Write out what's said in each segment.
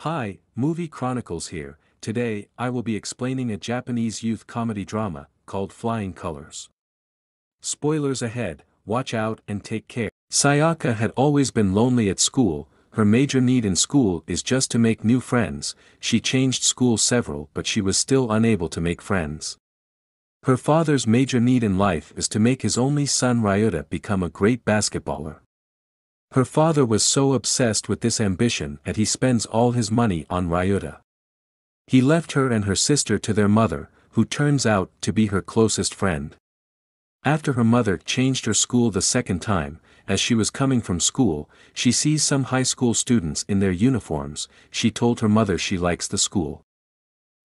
Hi, Movie Chronicles here. Today, I will be explaining a Japanese youth comedy drama called Flying Colors. Spoilers ahead, watch out and take care. Sayaka had always been lonely at school. Her major need in school is just to make new friends. She changed schools several but she was still unable to make friends. Her father's major need in life is to make his only son Ryuta become a great basketballer. Her father was so obsessed with this ambition that he spends all his money on Ryuta. He left her and her sister to their mother, who turns out to be her closest friend. After her mother changed her school the second time, as she was coming from school, she sees some high school students in their uniforms. She told her mother she likes the school.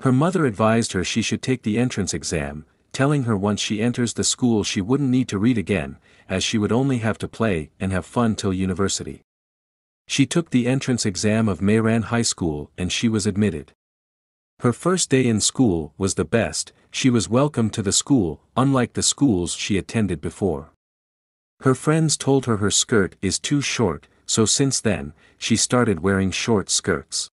Her mother advised her she should take the entrance exam, telling her once she enters the school she wouldn't need to read again, as she would only have to play and have fun till university. She took the entrance exam of Meiran High School and she was admitted. Her first day in school was the best. She was welcomed to the school, unlike the schools she attended before. Her friends told her her skirt is too short, so since then, she started wearing short skirts.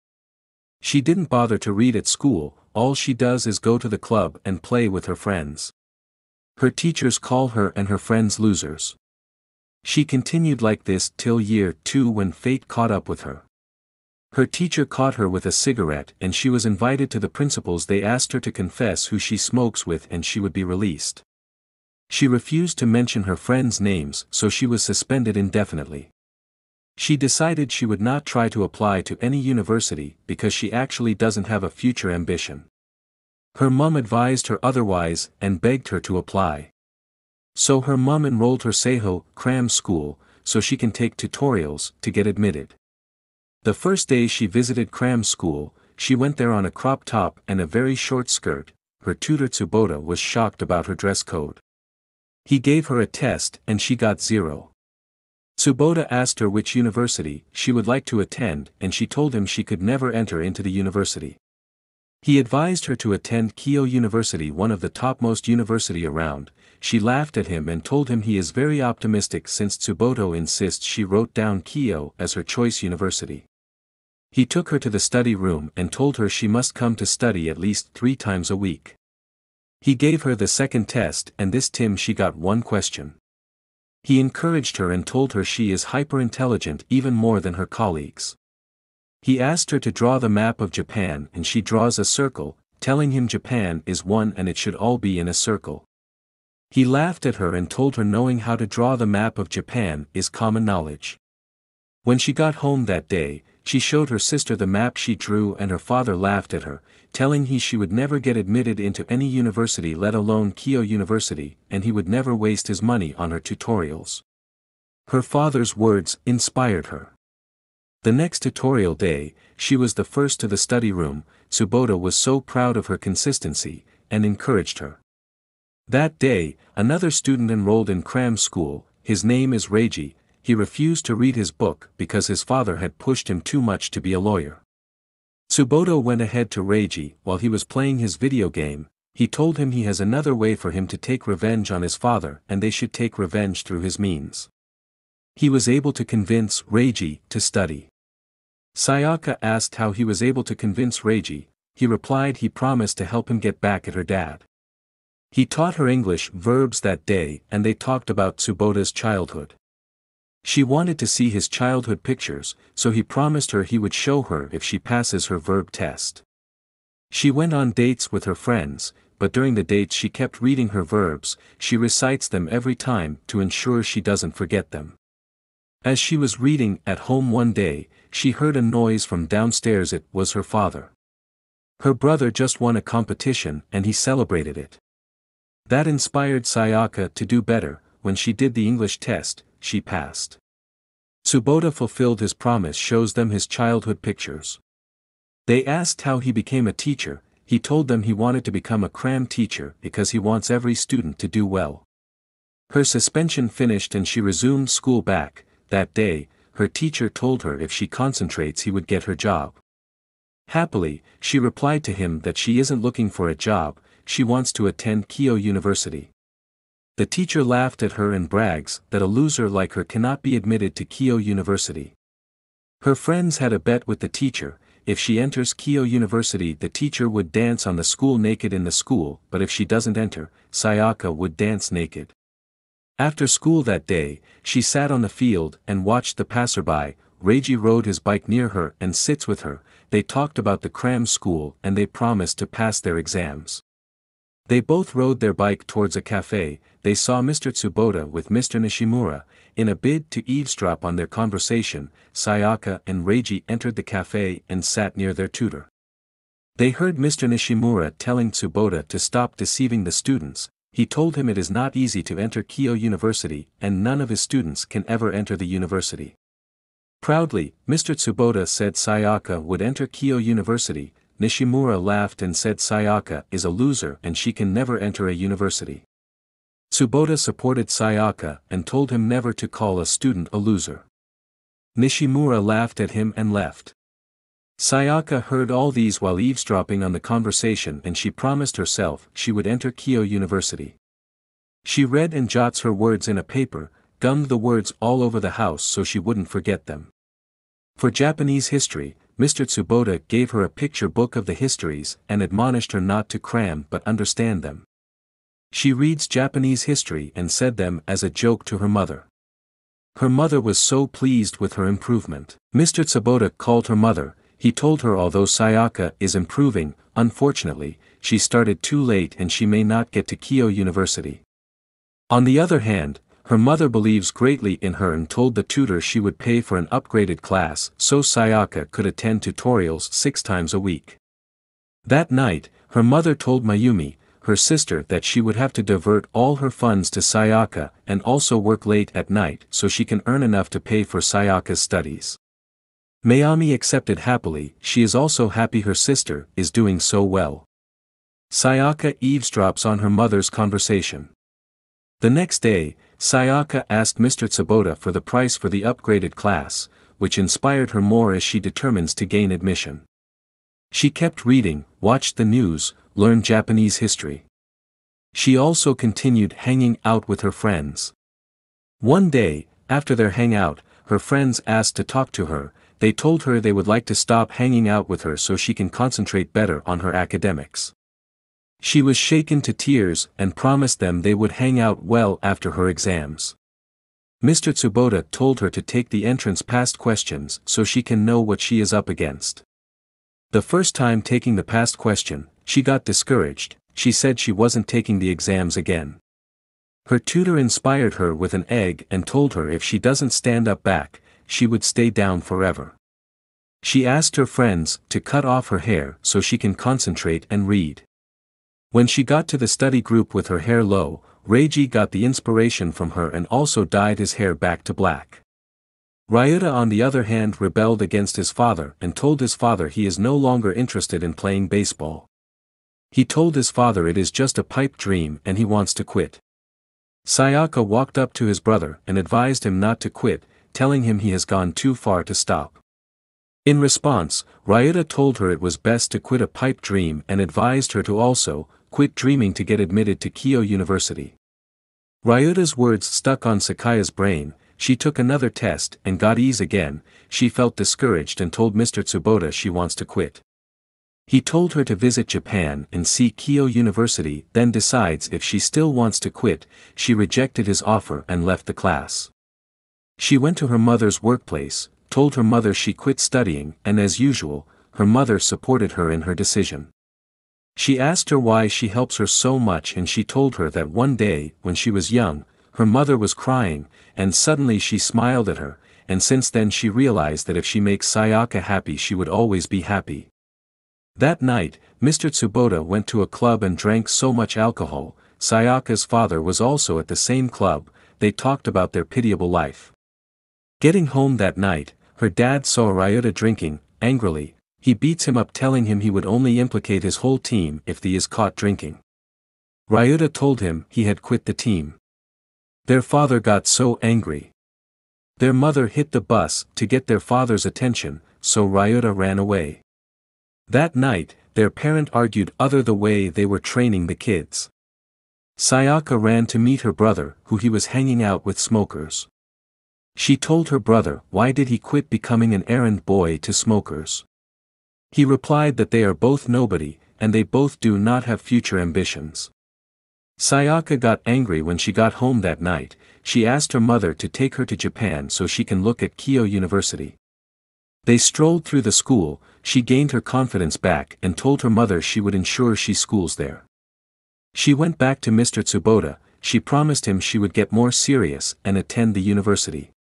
She didn't bother to read at school, all she does is go to the club and play with her friends. Her teachers call her and her friends losers. She continued like this till year 2 when fate caught up with her. Her teacher caught her with a cigarette and she was invited to the principals. They asked her to confess who she smokes with and she would be released. She refused to mention her friends' names, so she was suspended indefinitely. She decided she would not try to apply to any university because she actually doesn't have a future ambition. Her mum advised her otherwise and begged her to apply. So her mum enrolled her Toho cram school, so she can take tutorials to get admitted. The first day she visited cram school, she went there on a crop top and a very short skirt. Her tutor Tsubota was shocked about her dress code. He gave her a test and she got 0. Tsubota asked her which university she would like to attend and she told him she could never enter into the university. He advised her to attend Keio University, one of the topmost university around. She laughed at him and told him he is very optimistic since Tsubota insists she wrote down Keio as her choice university. He took her to the study room and told her she must come to study at least 3 times a week. He gave her the second test and this time she got 1 question. He encouraged her and told her she is hyper-intelligent even more than her colleagues. He asked her to draw the map of Japan and she draws a circle, telling him Japan is one and it should all be in a circle. He laughed at her and told her knowing how to draw the map of Japan is common knowledge. When she got home that day, she showed her sister the map she drew and her father laughed at her, telling she would never get admitted into any university, let alone Keio University, and he would never waste his money on her tutorials. Her father's words inspired her. The next tutorial day, she was the first to the study room. Tsubota was so proud of her consistency, and encouraged her. That day, another student enrolled in cram school. His name is Reiji. He refused to read his book because his father had pushed him too much to be a lawyer. Tsubota went ahead to Reiji while he was playing his video game. He told him he has another way for him to take revenge on his father and they should take revenge through his means. He was able to convince Reiji to study. Sayaka asked how he was able to convince Reiji. He replied he promised to help him get back at her dad. He taught her English verbs that day and they talked about Tsubota's childhood. She wanted to see his childhood pictures, so he promised her he would show her if she passes her verb test. She went on dates with her friends, but during the dates she kept reading her verbs. She recites them every time to ensure she doesn't forget them. As she was reading at home one day, she heard a noise from downstairs. It was her father. Her brother just won a competition and he celebrated it. That inspired Sayaka to do better. When she did the English test, she passed. Tsubota fulfilled his promise, shows them his childhood pictures. They asked how he became a teacher. He told them he wanted to become a cram teacher because he wants every student to do well. Her suspension finished and she resumed school back. That day, her teacher told her if she concentrates he would get her job. Happily, she replied to him that she isn't looking for a job, she wants to attend Keio University. The teacher laughed at her and brags that a loser like her cannot be admitted to Keio University. Her friends had a bet with the teacher. if she enters Kyo University the teacher would dance on the school naked in the school, but if she doesn't enter, Sayaka would dance naked. After school that day, she sat on the field and watched the passerby. Reiji rode his bike near her and sits with her. They talked about the cram school and they promised to pass their exams. They both rode their bike towards a cafe. They saw Mr. Tsuboda with Mr. Nishimura. In a bid to eavesdrop on their conversation, Sayaka and Reiji entered the cafe and sat near their tutor. They heard Mr. Nishimura telling Tsuboda to stop deceiving the students. He told him it is not easy to enter Kyo University and none of his students can ever enter the university. Proudly, Mr. Tsuboda said Sayaka would enter Kyo University. Nishimura laughed and said Sayaka is a loser and she can never enter a university. Tsuboda supported Sayaka and told him never to call a student a loser. Nishimura laughed at him and left. Sayaka heard all these while eavesdropping on the conversation and she promised herself she would enter Kyo University. She read and jots her words in a paper, gummed the words all over the house so she wouldn't forget them. For Japanese history, Mr. Tsuboda gave her a picture book of the histories and admonished her not to cram but understand them. She reads Japanese history and said them as a joke to her mother. Her mother was so pleased with her improvement. Mr. Tsuboda called her mother. He told her although Sayaka is improving, unfortunately, she started too late and she may not get to Kyo University. On the other hand, her mother believes greatly in her and told the tutor she would pay for an upgraded class so Sayaka could attend tutorials 6 times a week. That night, her mother told Mayumi, her sister, that she would have to divert all her funds to Sayaka and also work late at night so she can earn enough to pay for Sayaka's studies. Mayumi accepted happily. She is also happy her sister is doing so well. Sayaka eavesdrops on her mother's conversation. The next day, Sayaka asked Mr. Tsuboda for the price for the upgraded class, which inspired her more as she determines to gain admission. She kept reading, watched the news, learned Japanese history. She also continued hanging out with her friends. One day, after their hangout, her friends asked to talk to her. They told her they would like to stop hanging out with her so she can concentrate better on her academics. She was shaken to tears and promised them they would hang out well after her exams. Mr. Tsuboda told her to take the entrance past questions so she can know what she is up against. The first time taking the past question, she got discouraged. She said she wasn't taking the exams again. Her tutor inspired her with an egg and told her if she doesn't stand up back, she would stay down forever. She asked her friends to cut off her hair so she can concentrate and read. When she got to the study group with her hair low, Reiji got the inspiration from her and also dyed his hair back to black. Ryuta on the other hand rebelled against his father and told his father he is no longer interested in playing baseball. He told his father it is just a pipe dream and he wants to quit. Sayaka walked up to his brother and advised him not to quit, telling him he has gone too far to stop. In response, Ryuta told her it was best to quit a pipe dream and advised her to also quit dreaming to get admitted to Kyo University. Ryuta's words stuck on Sakaya's brain. She took another test and got E's again. She felt discouraged and told Mr. Tsuboda she wants to quit. He told her to visit Japan and see Kyo University, then decides if she still wants to quit. She rejected his offer and left the class. She went to her mother's workplace, told her mother she quit studying, and as usual, her mother supported her in her decision. She asked her why she helps her so much and she told her that one day, when she was young, her mother was crying, and suddenly she smiled at her, and since then she realized that if she makes Sayaka happy she would always be happy. That night, Mr. Tsuboda went to a club and drank so much alcohol. Sayaka's father was also at the same club. They talked about their pitiable life. Getting home that night, her dad saw Ryuta drinking. Angrily, he beats him up telling him he would only implicate his whole team if he is caught drinking. Ryuta told him he had quit the team. Their father got so angry. Their mother hit the bus to get their father's attention, so Ryuta ran away. That night, their parent argued other the way they were training the kids. Sayaka ran to meet her brother, who he was hanging out with smokers. She told her brother why did he quit becoming an errand boy to smokers. He replied that they are both nobody, and they both do not have future ambitions. Sayaka got angry when she got home that night. She asked her mother to take her to Japan so she can look at Kyoto University. They strolled through the school. She gained her confidence back and told her mother she would ensure she schools there. She went back to Mr. Tsuboda. She promised him she would get more serious and attend the university.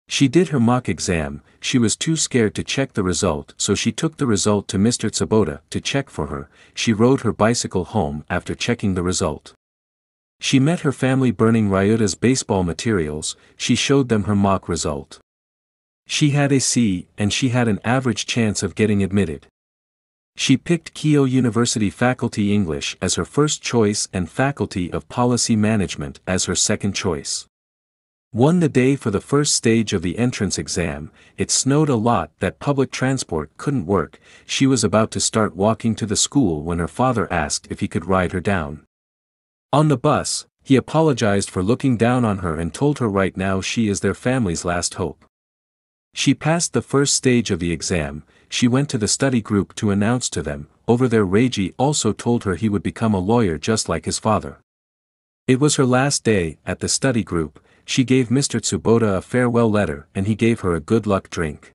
She did her mock exam. She was too scared to check the result, so she took the result to Mr. Tsuboda to check for her. She rode her bicycle home after checking the result. She met her family burning Ryuta's baseball materials. She showed them her mock result. She had a C, and she had an average chance of getting admitted. She picked Kyoto University Faculty English as her first choice and Faculty of Policy Management as her second choice. Won the day for the first stage of the entrance exam. It snowed a lot that public transport couldn't work. She was about to start walking to the school when her father asked if he could ride her down. On the bus, he apologized for looking down on her and told her right now she is their family's last hope. She passed the first stage of the exam. She went to the study group to announce to them. Over there, Reiji also told her he would become a lawyer just like his father. It was her last day at the study group. She gave Mr. Tsuboda a farewell letter and he gave her a good luck drink.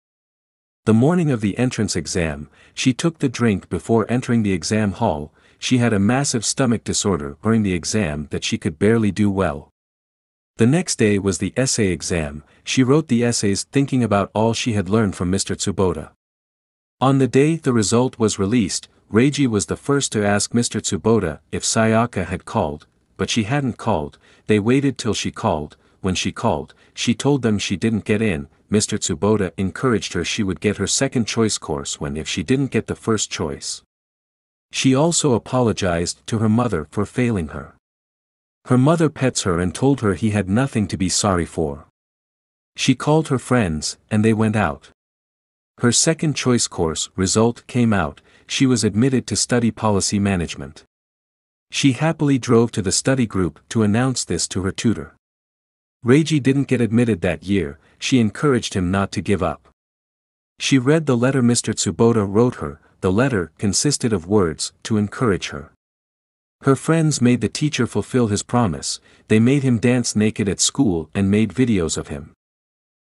The morning of the entrance exam, she took the drink before entering the exam hall. She had a massive stomach disorder during the exam that she could barely do well. The next day was the essay exam. She wrote the essays thinking about all she had learned from Mr. Tsuboda. On the day the result was released, Reiji was the first to ask Mr. Tsuboda if Sayaka had called, but she hadn't called. They waited till she called. When she called, she told them she didn't get in. Mr. Tsuboda encouraged her she would get her second choice course when if she didn't get the first choice. She also apologized to her mother for failing her. Her mother pets her and told her he had nothing to be sorry for. She called her friends, and they went out. Her second choice course result came out. She was admitted to study policy management. She happily drove to the study group to announce this to her tutor. Reiji didn't get admitted that year. She encouraged him not to give up. She read the letter Mr. Tsuboda wrote her. The letter consisted of words to encourage her. Her friends made the teacher fulfill his promise. They made him dance naked at school and made videos of him.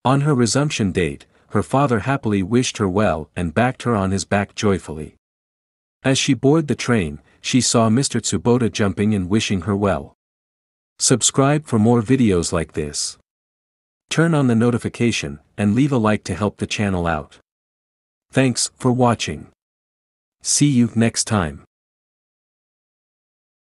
On her resumption date, her father happily wished her well and backed her on his back joyfully. As she boarded the train, she saw Mr. Tsuboda jumping and wishing her well. Subscribe for more videos like this. Turn on the notification, and leave a like to help the channel out. Thanks for watching. See you next time.